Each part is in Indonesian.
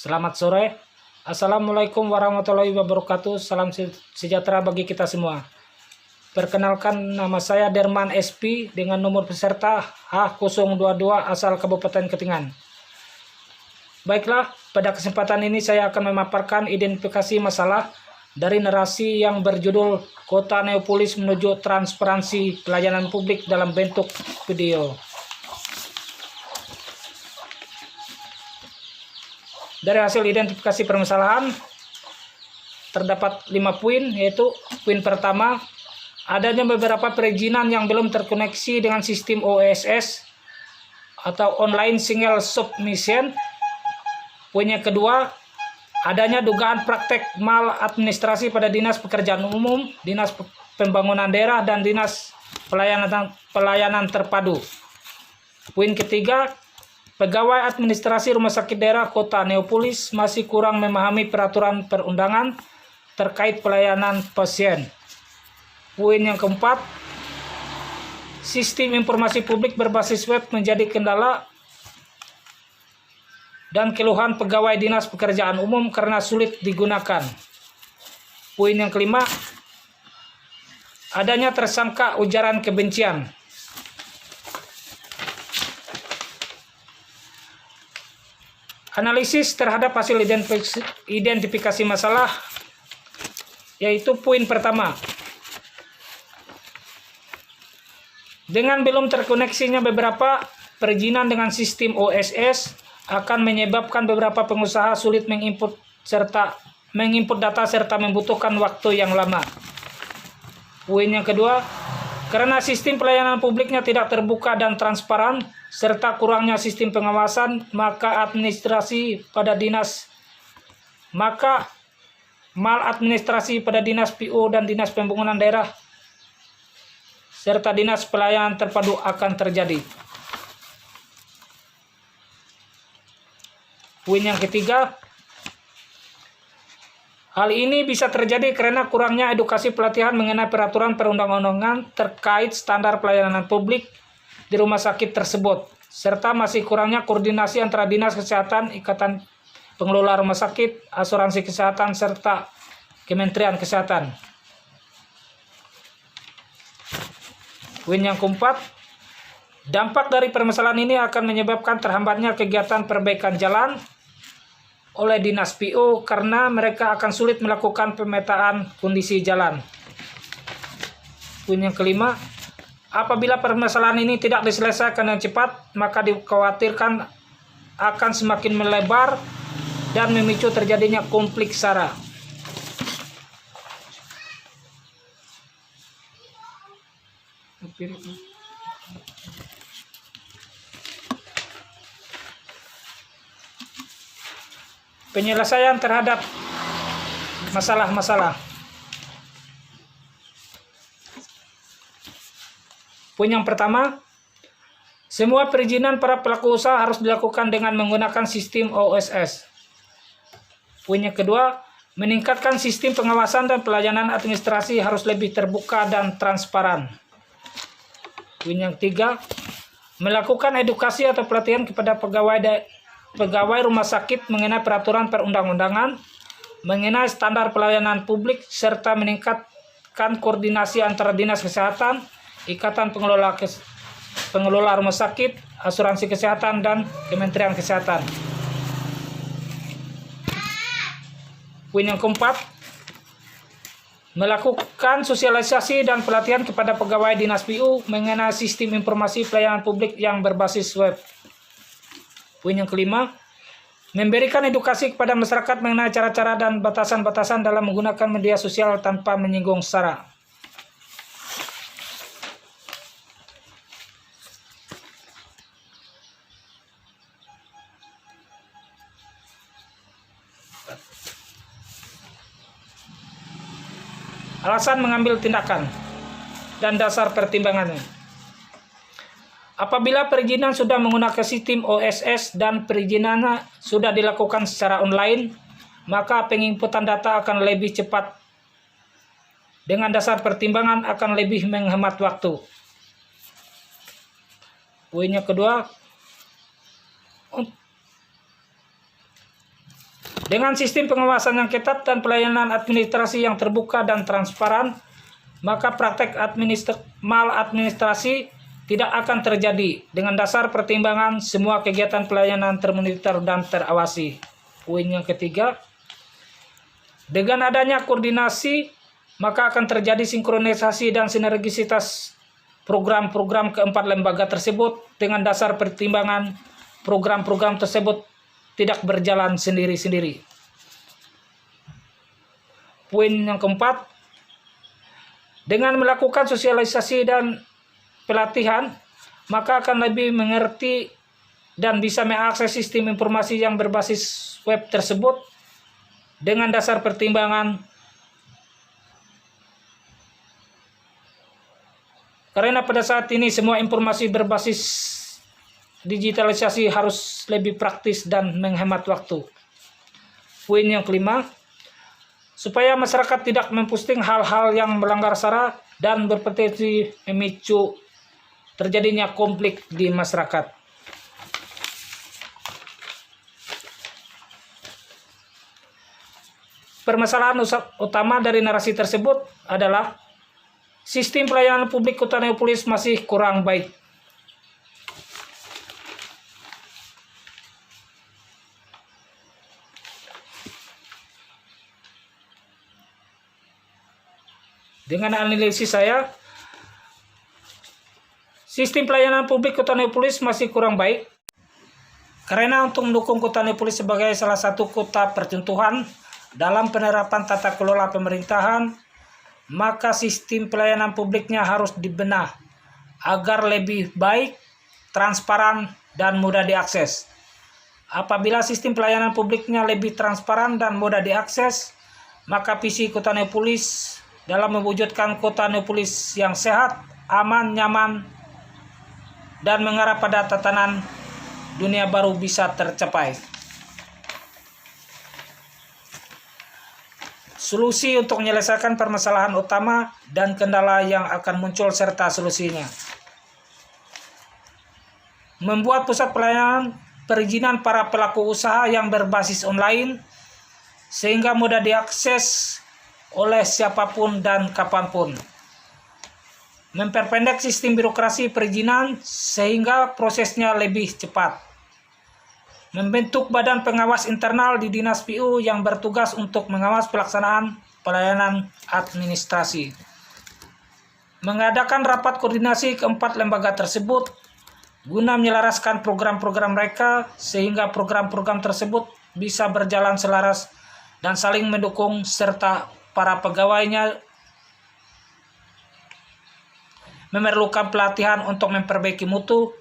Selamat sore. Assalamualaikum warahmatullahi wabarakatuh. Salam sejahtera bagi kita semua. Perkenalkan, nama saya Derman SP dengan nomor peserta H022 asal Kabupaten Ketingan. Baiklah, pada kesempatan ini saya akan memaparkan identifikasi masalah dari narasi yang berjudul Kota Neopolis Menuju Transparansi Pelayanan Publik dalam bentuk video. Dari hasil identifikasi permasalahan, terdapat 5 poin, yaitu poin pertama, adanya beberapa perizinan yang belum terkoneksi dengan sistem OSS atau Online Single Submission. Poin yang kedua, adanya dugaan praktek maladministrasi pada Dinas Pekerjaan Umum, Dinas Pembangunan Daerah, dan Dinas Pelayanan Terpadu. Poin ketiga, pegawai administrasi Rumah Sakit Daerah Kota Neopolis masih kurang memahami peraturan perundangan terkait pelayanan pasien. Poin yang keempat, sistem informasi publik berbasis web menjadi kendala dan keluhan pegawai Dinas Pekerjaan Umum karena sulit digunakan. Poin yang kelima, adanya tersangka ujaran kebencian. Analisis terhadap hasil identifikasi masalah, yaitu poin pertama, dengan belum terkoneksinya beberapa perizinan dengan sistem OSS akan menyebabkan beberapa pengusaha sulit menginput data serta membutuhkan waktu yang lama. Poin yang kedua, karena sistem pelayanan publiknya tidak terbuka dan transparan, serta kurangnya sistem pengawasan, maka maladministrasi pada Dinas PU dan Dinas Pembangunan Daerah serta Dinas Pelayanan Terpadu akan terjadi. Poin yang ketiga, hal ini bisa terjadi karena kurangnya edukasi pelatihan mengenai peraturan perundang-undangan terkait standar pelayanan publik di rumah sakit tersebut, serta masih kurangnya koordinasi antara Dinas Kesehatan, Ikatan Pengelola Rumah Sakit, Asuransi Kesehatan, serta Kementerian Kesehatan. Poin yang keempat, dampak dari permasalahan ini akan menyebabkan terhambatnya kegiatan perbaikan jalan oleh Dinas PU karena mereka akan sulit melakukan pemetaan kondisi jalan. Poin yang kelima, apabila permasalahan ini tidak diselesaikan dengan cepat, maka dikhawatirkan akan semakin melebar dan memicu terjadinya konflik SARA. Penyelesaian terhadap masalah-masalah. Poin yang pertama, semua perizinan para pelaku usaha harus dilakukan dengan menggunakan sistem OSS. Poin yang kedua, meningkatkan sistem pengawasan dan pelayanan administrasi harus lebih terbuka dan transparan. Poin yang ketiga, melakukan edukasi atau pelatihan kepada pegawai rumah sakit mengenai peraturan perundang-undangan, mengenai standar pelayanan publik, serta meningkatkan koordinasi antara Dinas Kesehatan, Ikatan Pengelola Rumah Sakit, Asuransi Kesehatan, dan Kementerian Kesehatan. Poin yang keempat, melakukan sosialisasi dan pelatihan kepada pegawai Dinas PU mengenai sistem informasi pelayanan publik yang berbasis web. Poin yang kelima, memberikan edukasi kepada masyarakat mengenai cara-cara dan batasan-batasan dalam menggunakan media sosial tanpa menyinggung SARA. Alasan mengambil tindakan dan dasar pertimbangannya. Apabila perizinan sudah menggunakan sistem OSS dan perizinannya sudah dilakukan secara online, maka penginputan data akan lebih cepat. Dengan dasar pertimbangan akan lebih menghemat waktu. Poin yang kedua, Dengan sistem pengawasan yang ketat dan pelayanan administrasi yang terbuka dan transparan, maka praktek maladministrasi tidak akan terjadi. Dengan dasar pertimbangan semua kegiatan pelayanan termonitor dan terawasi. Poin yang ketiga, dengan adanya koordinasi, maka akan terjadi sinkronisasi dan sinergisitas program-program keempat lembaga tersebut. Dengan dasar pertimbangan program-program tersebut tidak berjalan sendiri-sendiri. Poin yang keempat, dengan melakukan sosialisasi dan pelatihan, maka akan lebih mengerti dan bisa mengakses sistem informasi yang berbasis web tersebut. Dengan dasar pertimbangan karena pada saat ini semua informasi berbasis digitalisasi harus lebih praktis dan menghemat waktu. Poin yang kelima, supaya masyarakat tidak memposting hal-hal yang melanggar SARA dan berpotensi memicu terjadinya konflik di masyarakat. Permasalahan utama dari narasi tersebut adalah sistem pelayanan publik Kota Neopolis masih kurang baik. Dengan analisis saya, sistem pelayanan publik Kota Neopolis masih kurang baik. Karena untuk mendukung Kota Neopolis sebagai salah satu kota percontohan dalam penerapan tata kelola pemerintahan, maka sistem pelayanan publiknya harus dibenah agar lebih baik, transparan, dan mudah diakses. Apabila sistem pelayanan publiknya lebih transparan dan mudah diakses, maka visi Kota Neopolis dalam mewujudkan Kota Neopolis yang sehat, aman, nyaman, dan mengarah pada tatanan dunia baru bisa tercapai. Solusi untuk menyelesaikan permasalahan utama dan kendala yang akan muncul serta solusinya. Membuat pusat pelayanan perizinan para pelaku usaha yang berbasis online sehingga mudah diakses oleh siapapun dan kapanpun. Memperpendek sistem birokrasi perizinan sehingga prosesnya lebih cepat. Membentuk badan pengawas internal di Dinas PU yang bertugas untuk mengawas pelaksanaan pelayanan administrasi. Mengadakan rapat koordinasi keempat lembaga tersebut guna menyelaraskan program-program mereka sehingga program-program tersebut bisa berjalan selaras dan saling mendukung serta para pegawainya memerlukan pelatihan untuk memperbaiki mutu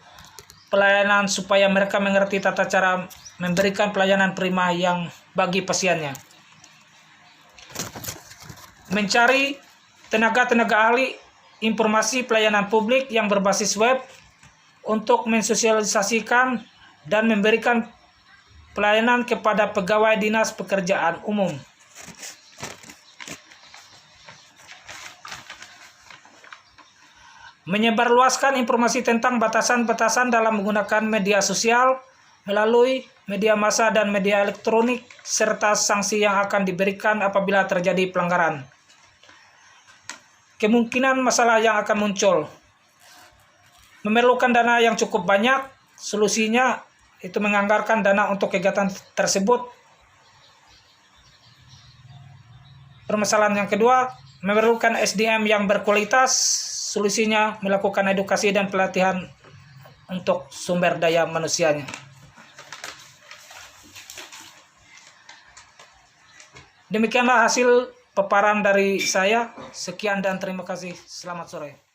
pelayanan supaya mereka mengerti tata cara memberikan pelayanan prima yang bagi pasiennya. Mencari tenaga-tenaga ahli informasi pelayanan publik yang berbasis web untuk mensosialisasikan dan memberikan pelayanan kepada pegawai Dinas Pekerjaan Umum. Menyebarluaskan informasi tentang batasan-batasan dalam menggunakan media sosial melalui media massa dan media elektronik serta sanksi yang akan diberikan apabila terjadi pelanggaran. Kemungkinan masalah yang akan muncul memerlukan dana yang cukup banyak. Solusinya itu menganggarkan dana untuk kegiatan tersebut. Permasalahan yang kedua, memerlukan SDM yang berkualitas. Solusinya melakukan edukasi dan pelatihan untuk sumber daya manusianya. Demikianlah hasil paparan dari saya. Sekian dan terima kasih. Selamat sore.